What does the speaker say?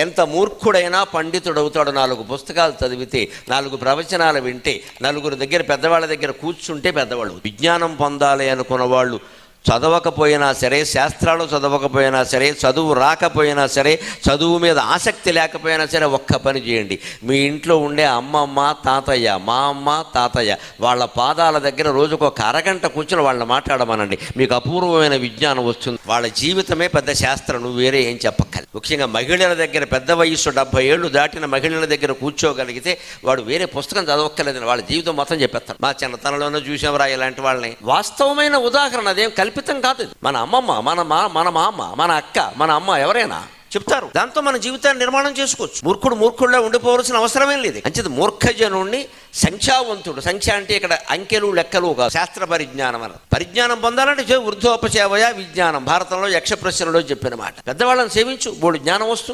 ఎంత మూర్ఖుడైనా పండితుడవుతాడు. 4 పుస్తకాలు చదివితే, 4 ప్రవచనాలు వింటే, నలుగురు దగ్గర పెద్దవాళ్ళ దగ్గర కూర్చుంటే పెద్దవాళ్ళు. విజ్ఞానం పొందాలి అనుకున్న వాళ్ళు చదవకపోయినా సరే, శాస్త్రాలు చదవకపోయినా సరే, చదువు రాకపోయినా సరే, చదువు మీద ఆసక్తి లేకపోయినా సరే, ఒక్క పని చేయండి. మీ ఇంట్లో ఉండే అమ్మమ్మ తాతయ్య, మా అమ్మ తాతయ్య వాళ్ళ పాదాల దగ్గర రోజుకు ఒక అరగంట కూర్చొని వాళ్ళని మాట్లాడమనండి. మీకు అపూర్వమైన విజ్ఞానం వస్తుంది. వాళ్ళ జీవితమే పెద్ద శాస్త్రం, నువ్వు వేరే ఏం చెప్పక్కర్లేదు. ముఖ్యంగా మహిళల దగ్గర, పెద్ద వయస్సు 70 ఏళ్ళు దాటిన మహిళల దగ్గర కూర్చోగలిగితే వాడు వేరే పుస్తకం చదవక్కర్లేదని వాళ్ళ జీవితం మొత్తం చెప్పేస్తాడు. మా చిన్నతనంలోనే చూసాంరా ఇలాంటి వాళ్ళని. వాస్తవమైన ఉదాహరణ, అదేం కల్పితం కాదు. మన అమ్మమ్మ, మన మామ, మన అక్క, మన అమ్మ ఎవరైనా చెప్తారు. దాంతో మన జీవితాన్ని నిర్మాణం చేసుకోవచ్చు. మూర్ఖుడులో ఉండిపోవాల్సిన అవసరమేం లేదు. అంచేది మూర్ఖజనుణ్ణి సంఖ్యావంతుడు, సంఖ్య అంటే ఇక్కడ అంకెలు లెక్కలు ఒక శాస్త్ర పరిజ్ఞానం అన్నది. పరిజ్ఞానం పొందాలంటే వృద్ధోపసేవయ విజ్ఞానం, భారతంలో యక్ష ప్రశ్నలో చెప్పిన మాట. పెద్దవాళ్ళని సేవించు, బోడు జ్ఞానం వస్తుంది.